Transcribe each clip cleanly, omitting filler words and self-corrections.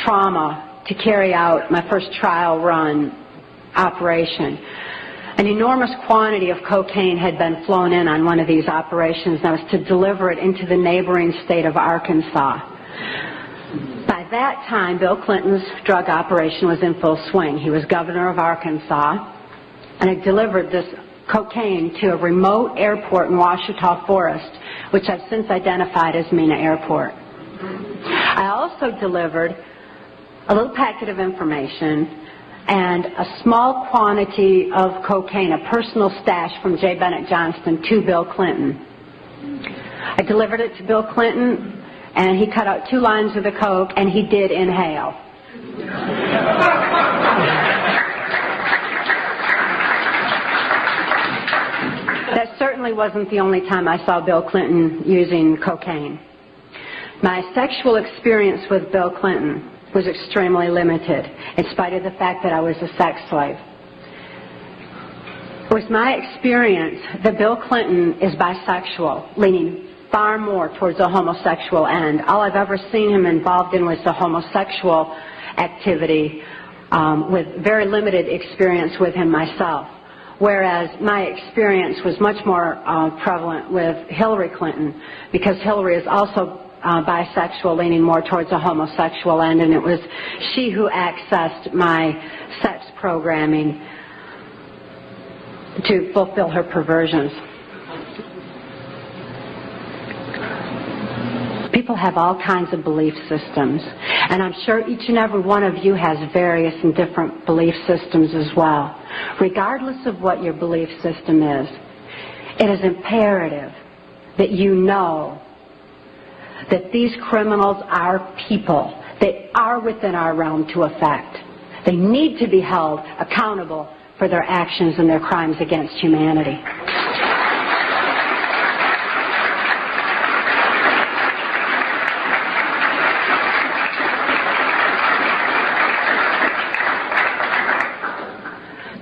trauma to carry out my first trial run operation. An enormous quantity of cocaine had been flown in on one of these operations, and I was to deliver it into the neighboring state of Arkansas. By that time, Bill Clinton's drug operation was in full swing. He was governor of Arkansas, and I delivered this cocaine to a remote airport in Ouachita Forest, which I've since identified as Mena Airport. I also delivered a little packet of information and a small quantity of cocaine, a personal stash from J. Bennett Johnston, to Bill Clinton. I delivered it to Bill Clinton, and he cut out 2 lines of the coke, and he did inhale. That certainly wasn't the only time I saw Bill Clinton using cocaine. My sexual experience with Bill Clinton was extremely limited, in spite of the fact that I was a sex slave. It was my experience that Bill Clinton is bisexual, leaning far more towards the homosexual end. All I've ever seen him involved in was the homosexual activity, with very limited experience with him myself. Whereas my experience was much more prevalent with Hillary Clinton, because Hillary is also bisexual, leaning more towards a homosexual end, and it was she who accessed my sex programming to fulfill her perversions. People have all kinds of belief systems, and I'm sure each and every one of you has various and different belief systems as well. Regardless of what your belief system is, it is imperative that you know that these criminals are people. They are within our realm to affect. They need to be held accountable for their actions and their crimes against humanity.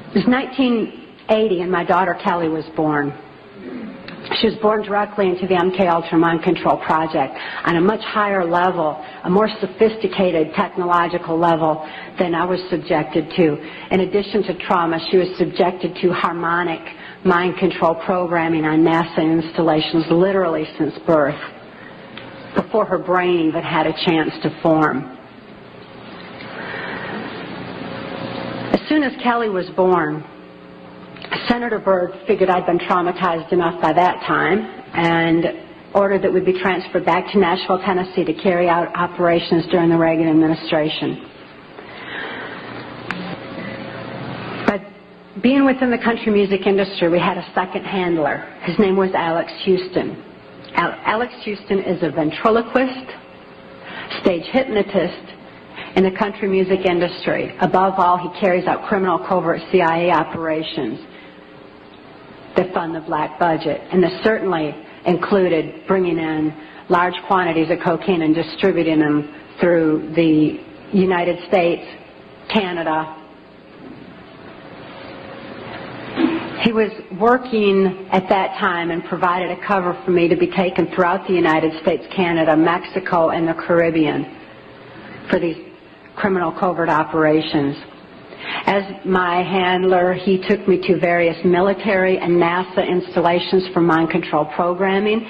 It was 1980, and my daughter Kelly was born. She was born directly into the MK Ultra Mind Control Project on a much higher level, a more sophisticated technological level than I was subjected to. In addition to trauma, she was subjected to harmonic mind control programming on NASA installations literally since birth, before her brain even had a chance to form. As soon as Kelly was born, Senator Byrd figured I'd been traumatized enough by that time and ordered that we be transferred back to Nashville, Tennessee to carry out operations during the Reagan administration. But being within the country music industry, we had a second handler. His name was Alex Houston. Alex Houston is a ventriloquist, stage hypnotist in the country music industry. Above all, he carries out criminal covert CIA operations that fund the black budget, and this certainly included bringing in large quantities of cocaine and distributing them through the United States, Canada. He was working at that time and provided a cover for me to be taken throughout the United States, Canada, Mexico, and the Caribbean for these criminal covert operations. As my handler, he took me to various military and NASA installations for mind control programming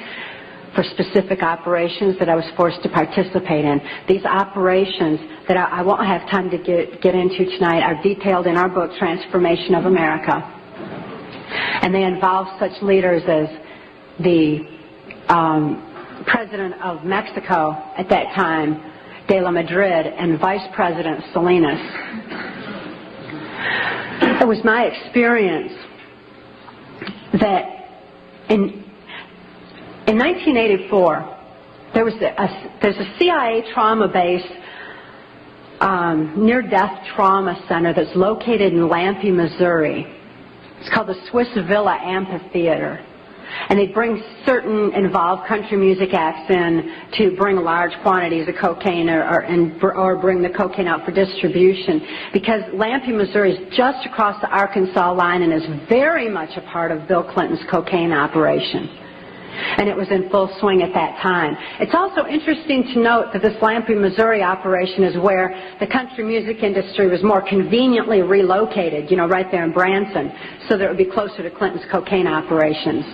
for specific operations that I was forced to participate in. These operations that I won't have time to get into tonight are detailed in our book, Transformation of America. And they involve such leaders as the President of Mexico at that time, De La Madrid, and Vice President Salinas. It was my experience that in 1984, there's a CIA trauma base, near-death trauma center that's located in Lampe, Missouri. It's called the Swiss Villa Amphitheater. And they bring certain involved country music acts in to bring large quantities of cocaine or bring the cocaine out for distribution, because Lampe, Missouri is just across the Arkansas line and is very much a part of Bill Clinton's cocaine operation. and it was in full swing at that time. It's also interesting to note that this Lamprey, Missouri operation is where the country music industry was more conveniently relocated, right there in Branson, so that it would be closer to Clinton's cocaine operations.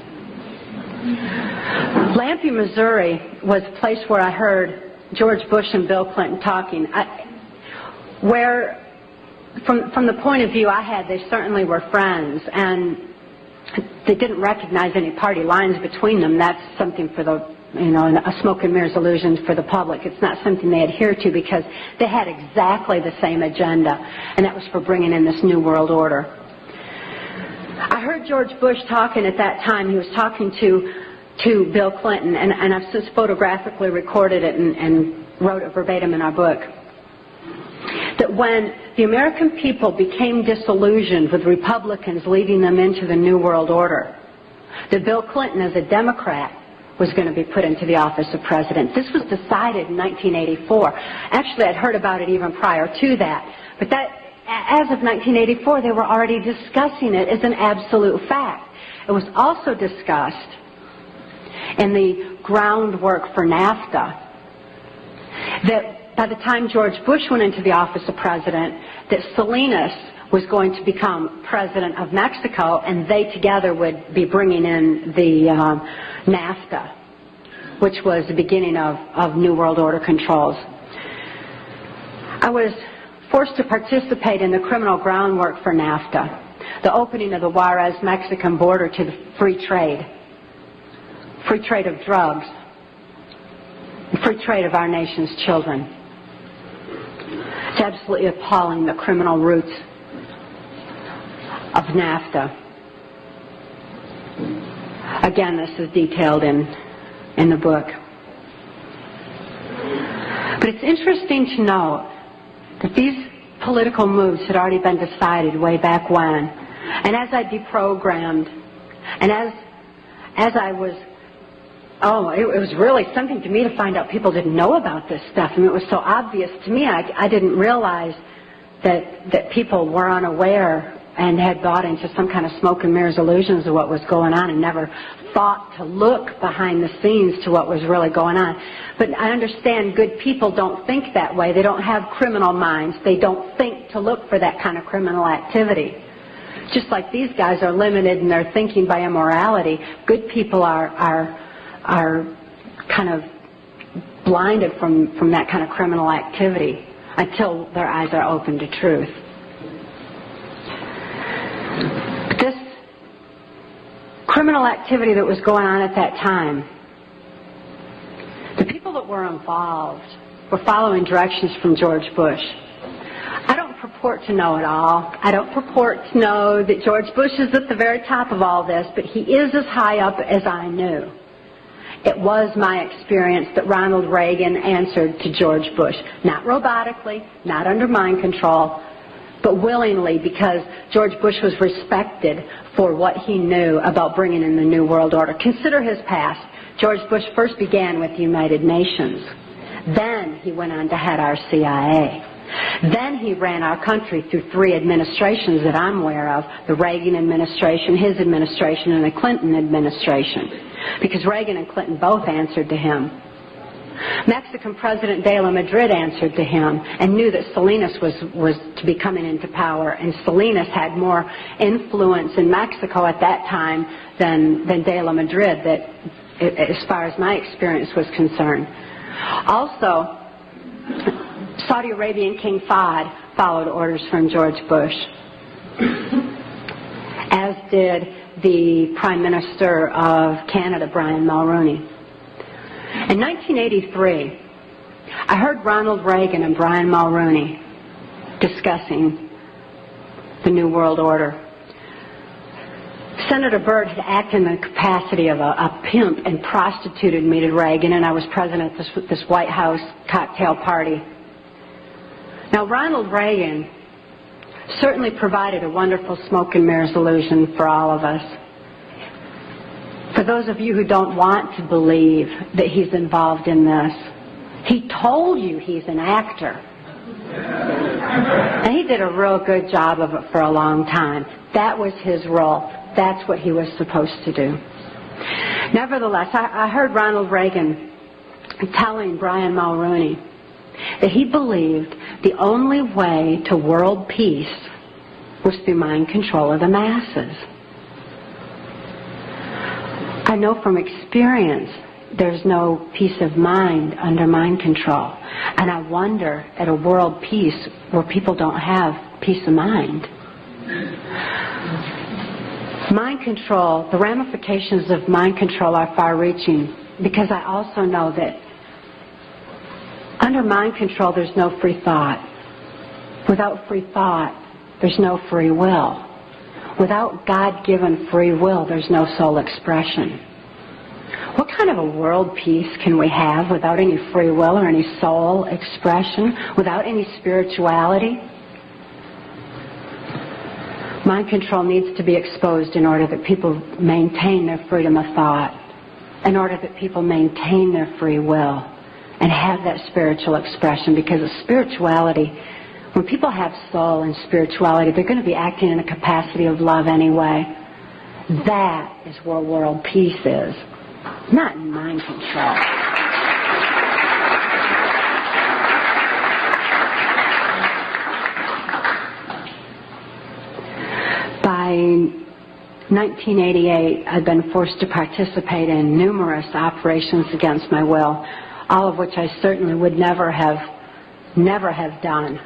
Lamprey, Missouri was a place where I heard George Bush and Bill Clinton talking, where from the point of view I had, they certainly were friends, and they didn't recognize any party lines between them. That's something for a smoke and mirrors illusion for the public. It's not something they adhere to, because they had exactly the same agenda, and that was for bringing in this new world order. I heard George Bush talking at that time. He was talking to Bill Clinton, and I've since photographically recorded it and wrote it verbatim in our book, that when the American people became disillusioned with Republicans leading them into the New World Order, that Bill Clinton, as a Democrat, was going to be put into the office of president. This was decided in 1984. Actually, I'd heard about it even prior to that. But as of 1984, they were already discussing it as an absolute fact. It was also discussed in the groundwork for NAFTA that by the time George Bush went into the office of president, that Salinas was going to become president of Mexico, and they together would be bringing in the NAFTA, which was the beginning of New World Order controls. I was forced to participate in the criminal groundwork for NAFTA, the opening of the Juarez-Mexican border to the free trade of drugs, the free trade of our nation's children. It's absolutely appalling, the criminal roots of NAFTA. Again, this is detailed in the book. But it's interesting to note that these political moves had already been decided way back when. And as I deprogrammed, and as I was, it was really something to me to find out people didn't know about this stuff. I mean, it was so obvious to me. I didn't realize that people were unaware and had bought into some kind of smoke and mirrors illusions of what was going on, and never thought to look behind the scenes to what was really going on. But I understand good people don't think that way. They don't have criminal minds. They don't think to look for that kind of criminal activity. Just like these guys are limited in their thinking by immorality, good people are kind of blinded from that kind of criminal activity until their eyes are open to truth. This criminal activity that was going on at that time, the people that were involved were following directions from George Bush. I don't purport to know it all. I don't purport to know that George Bush is at the very top of all this, but he is as high up as I knew. It was my experience that Ronald Reagan answered to George Bush, not robotically, not under mind control, but willingly, because George Bush was respected for what he knew about bringing in the New World Order. Consider his past. George Bush first began with the United Nations. Then he went on to head our CIA. Then he ran our country through 3 administrations that I'm aware of, the Reagan administration, his administration, and the Clinton administration, because Reagan and Clinton both answered to him. Mexican President de la Madrid answered to him and knew that Salinas was to be coming into power, and Salinas had more influence in Mexico at that time than de la Madrid, that, as far as my experience was concerned. Also, Saudi Arabian King Fahd followed orders from George Bush, as did the Prime Minister of Canada, Brian Mulroney. In 1983, I heard Ronald Reagan and Brian Mulroney discussing the New World Order. Senator Byrd had acted in the capacity of a pimp and prostituted me to Reagan, and I was president of this White House cocktail party. Now, Ronald Reagan certainly provided a wonderful smoke and mirrors illusion for all of us. For those of you who don't want to believe that he's involved in this, he told you he's an actor. And he did a real good job of it for a long time. That was his role. That's what he was supposed to do. Nevertheless, I heard Ronald Reagan telling Brian Mulroney that he believed the only way to world peace was through mind control of the masses. I know from experience there's no peace of mind under mind control. And I wonder at a world peace where people don't have peace of mind. Mind control, the ramifications of mind control are far-reaching, because I also know that under mind control there's no free thought. Without free thought, there's no free will. Without God-given free will, there's no soul expression. What kind of a world peace can we have without any free will or any soul expression, without any spirituality? Mind control needs to be exposed in order that people maintain their freedom of thought, in order that people maintain their free will and have that spiritual expression, because of spirituality, when people have soul and spirituality, they're going to be acting in a capacity of love anyway. That is where world peace is, not in mind control. By 1988, I'd been forced to participate in numerous operations against my will, all of which I certainly would never have done.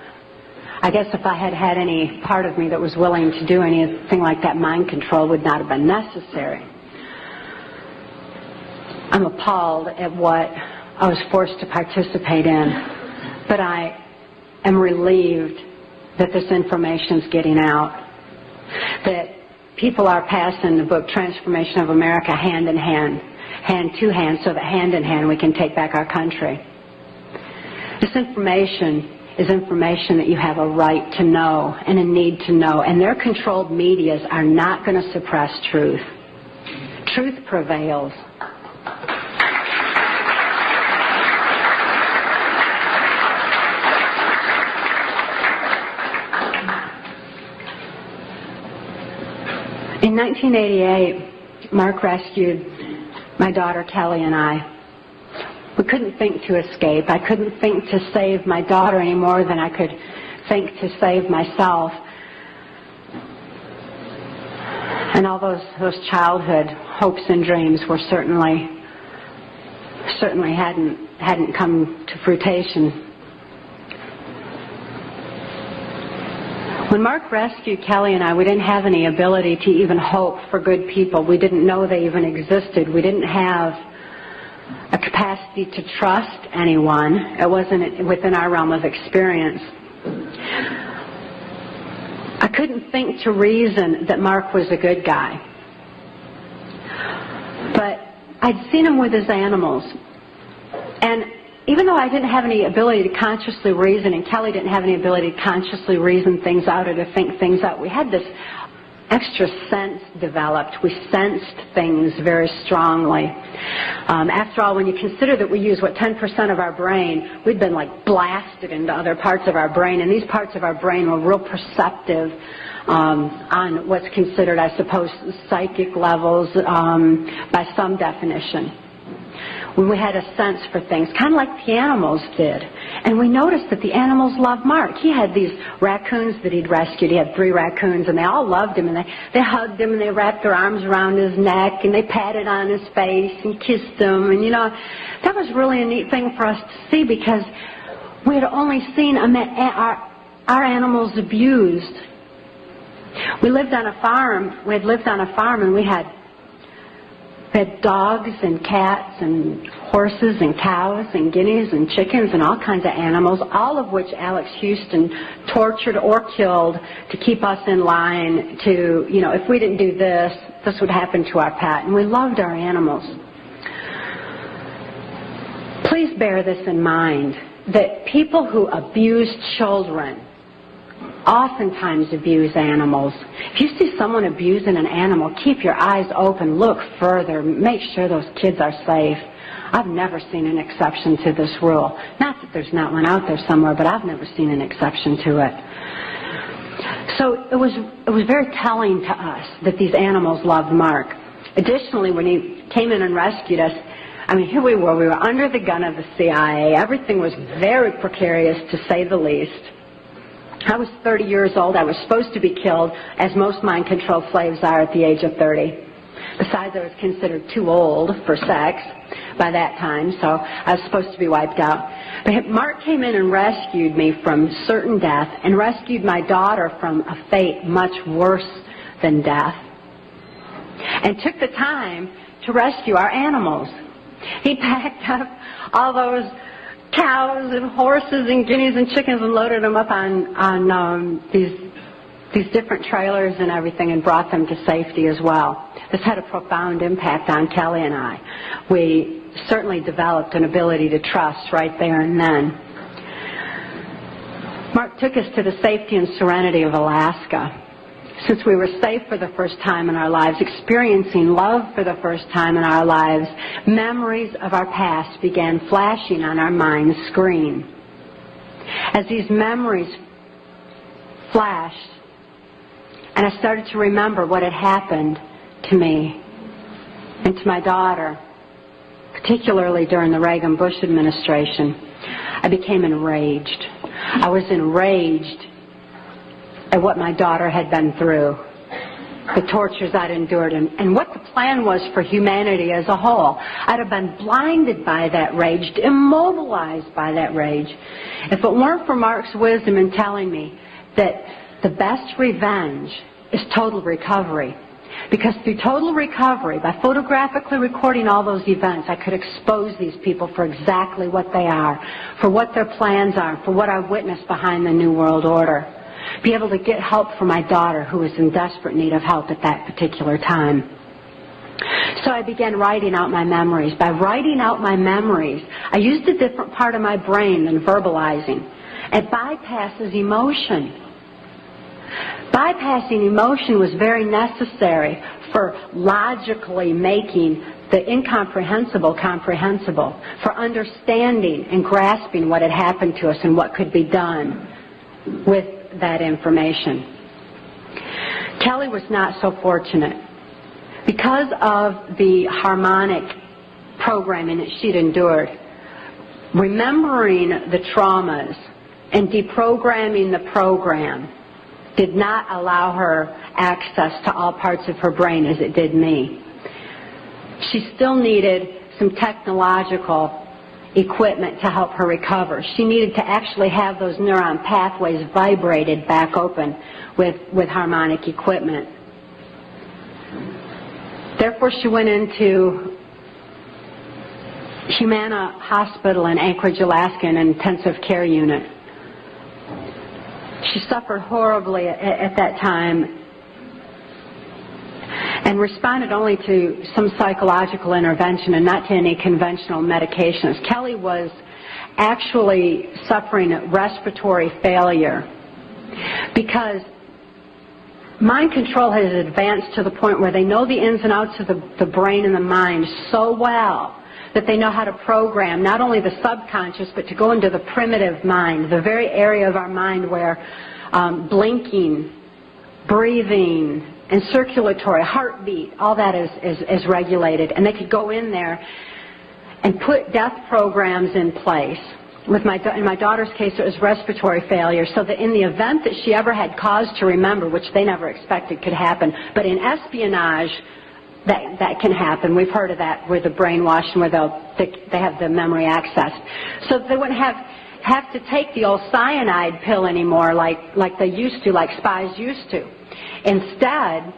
I guess if I had had any part of me that was willing to do anything like that, mind control would not have been necessary. I'm appalled at what I was forced to participate in, but I am relieved that this information is getting out, that people are passing the book Transformation of America hand in hand, hand to hand, so that hand in hand we can take back our country. This information is information that you have a right to know and a need to know, and their controlled medias are not going to suppress truth. Truth prevails. In 1988, Mark rescued my daughter Kelly and I. We couldn't think to escape. I couldn't think to save my daughter any more than I could think to save myself. And all those childhood hopes and dreams were certainly hadn't come to fruition. When Mark rescued Kelly and I, we didn't have any ability to even hope for good people. We didn't know they even existed. We didn't have a capacity to trust anyone. It wasn't within our realm of experience. I couldn't think to reason that Mark was a good guy. But I'd seen him with his animals. And even though I didn't have any ability to consciously reason, and Kelly didn't have any ability to consciously reason things out or to think things out, we had this extra sense developed. We sensed things very strongly. After all, when you consider that we use, 10% of our brain, we'd been like blasted into other parts of our brain, and these parts of our brain were real perceptive on what's considered, I suppose, psychic levels by some definition. When we had a sense for things, kind of like the animals did. And we noticed that the animals loved Mark. He had these raccoons that he'd rescued. He had 3 raccoons, and they all loved him, and they hugged him, and they wrapped their arms around his neck, and they patted on his face and kissed him. And, that was really a neat thing for us to see, because we had only seen our animals abused. We lived on a farm. We had lived on a farm, and we had dogs and cats and horses and cows and guineas and chickens and all kinds of animals, all of which Alex Houston tortured or killed to keep us in line to, if we didn't do this, this would happen to our pet. And we loved our animals. Please bear this in mind, that people who abuse children oftentimes abuse animals. If you see someone abusing an animal, keep your eyes open, look further, make sure those kids are safe. I've never seen an exception to this rule. Not that there's not one out there somewhere, but I've never seen an exception to it. So it was very telling to us that these animals loved Mark. Additionally, when he came in and rescued us, I mean, here we were under the gun of the CIA. Everything was very precarious, to say the least. I was 30 years old. I was supposed to be killed, as most mind-controlled slaves are at the age of 30. Besides, I was considered too old for sex by that time, so I was supposed to be wiped out. But Mark came in and rescued me from certain death and rescued my daughter from a fate much worse than death, and took the time to rescue our animals. He packed up all those cows and horses and guineas and chickens and loaded them up on these different trailers and everything and brought them to safety as well. This had a profound impact on Kelly and I. We certainly developed an ability to trust right there and then. Mark took us to the safety and serenity of Alaska. Since we were safe for the first time in our lives, experiencing love for the first time in our lives, memories of our past began flashing on our mind's screen. As these memories flashed, and I started to remember what had happened to me and to my daughter, particularly during the Reagan-Bush administration, I became enraged. I was enraged at what my daughter had been through, the tortures I'd endured, and what the plan was for humanity as a whole. I'd have been blinded by that rage, immobilized by that rage, if it weren't for Mark's wisdom in telling me that the best revenge is total recovery. Because through total recovery, by photographically recording all those events, I could expose these people for exactly what they are, for what their plans are, for what I witnessed behind the New World Order. Be able to get help for my daughter, who was in desperate need of help at that particular time. So I began writing out my memories. By writing out my memories, I used a different part of my brain than verbalizing. It bypasses emotion. Bypassing emotion was very necessary for logically making the incomprehensible comprehensible, for understanding and grasping what had happened to us and what could be done with that information. Kelly was not so fortunate. Because of the harmonic programming that she'd endured, remembering the traumas and deprogramming the program did not allow her access to all parts of her brain as it did me. She still needed some technological equipment to help her recover. She needed to actually have those neuron pathways vibrated back open with harmonic equipment. Therefore, she went into Humana Hospital in Anchorage, Alaska, in an intensive care unit. She suffered horribly at that time and responded only to some psychological intervention and not to any conventional medications. Kelly was actually suffering respiratory failure because mind control has advanced to the point where they know the ins and outs of the brain and the mind so well that they know how to program not only the subconscious, but to go into the primitive mind, the very area of our mind where blinking, breathing, and circulatory, heartbeat, all that is regulated. And they could go in there and put death programs in place. In my daughter's case, it was respiratory failure, so that in the event that she ever had cause to remember, which they never expected could happen, but in espionage, that can happen. We've heard of that, where the brainwash and where they have the memory access. So they wouldn't have to take the old cyanide pill anymore like they used to, like spies used to. Instead,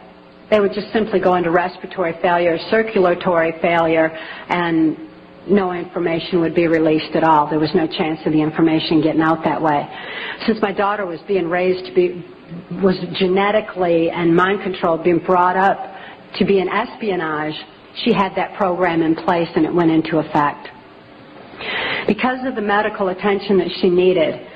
they would just simply go into respiratory failure, circulatory failure, and no information would be released at all. There was no chance of the information getting out that way. Since my daughter was being raised was genetically and mind controlled, being brought up to be in espionage, she had that program in place and it went into effect. Because of the medical attention that she needed,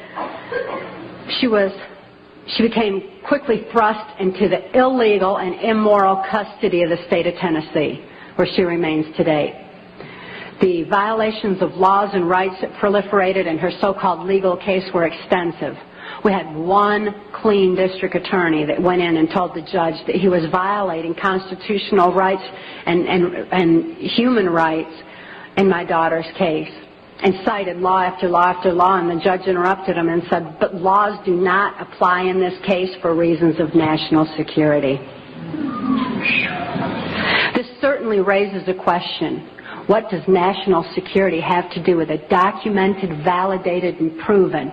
she became quickly thrust into the illegal and immoral custody of the state of Tennessee, where she remains today. The violations of laws and rights that proliferated in her so-called legal case were extensive. We had one clean district attorney that went in and told the judge that he was violating constitutional rights and human rights in my daughter's case, and cited law after law after law, and the judge interrupted him and said, but laws do not apply in this case for reasons of national security. This certainly raises a question. What does national security have to do with a documented, validated, and proven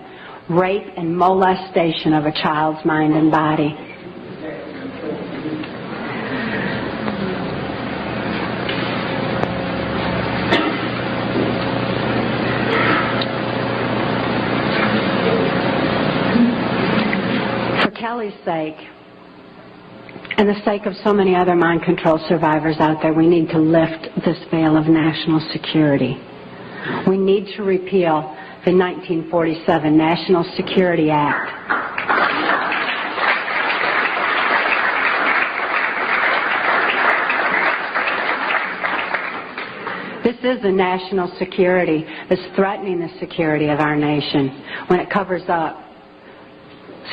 rape and molestation of a child's mind and body? For Kelly's sake, and the sake of so many other mind control survivors out there, we need to lift this veil of national security. We need to repeal the 1947 National Security Act. This is a national security that's threatening the security of our nation when it covers up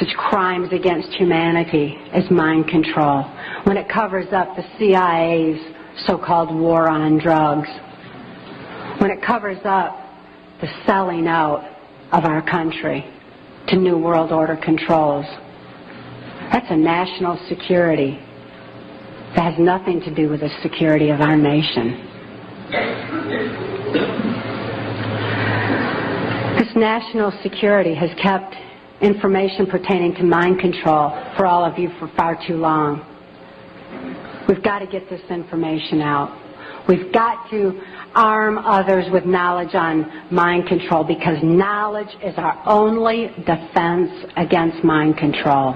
such crimes against humanity as mind control, when it covers up the CIA's so-called war on drugs, when it covers up the selling out of our country to New World Order controls. That's a national security that has nothing to do with the security of our nation. This national security has kept information pertaining to mind control for all of you for far too long. We've got to get this information out. We've got to arm others with knowledge on mind control, because knowledge is our only defense against mind control.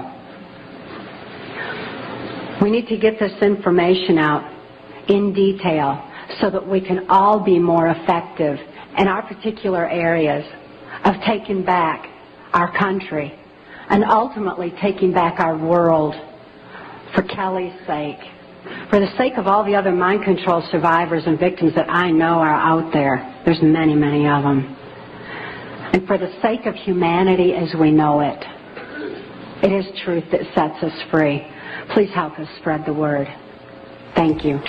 We need to get this information out in detail so that we can all be more effective in our particular areas of taking back our country and ultimately taking back our world, for Kelly's sake, for the sake of all the other mind control survivors and victims that I know are out there. There's many, many of them. And for the sake of humanity as we know it. It is truth that sets us free. Please help us spread the word. Thank you.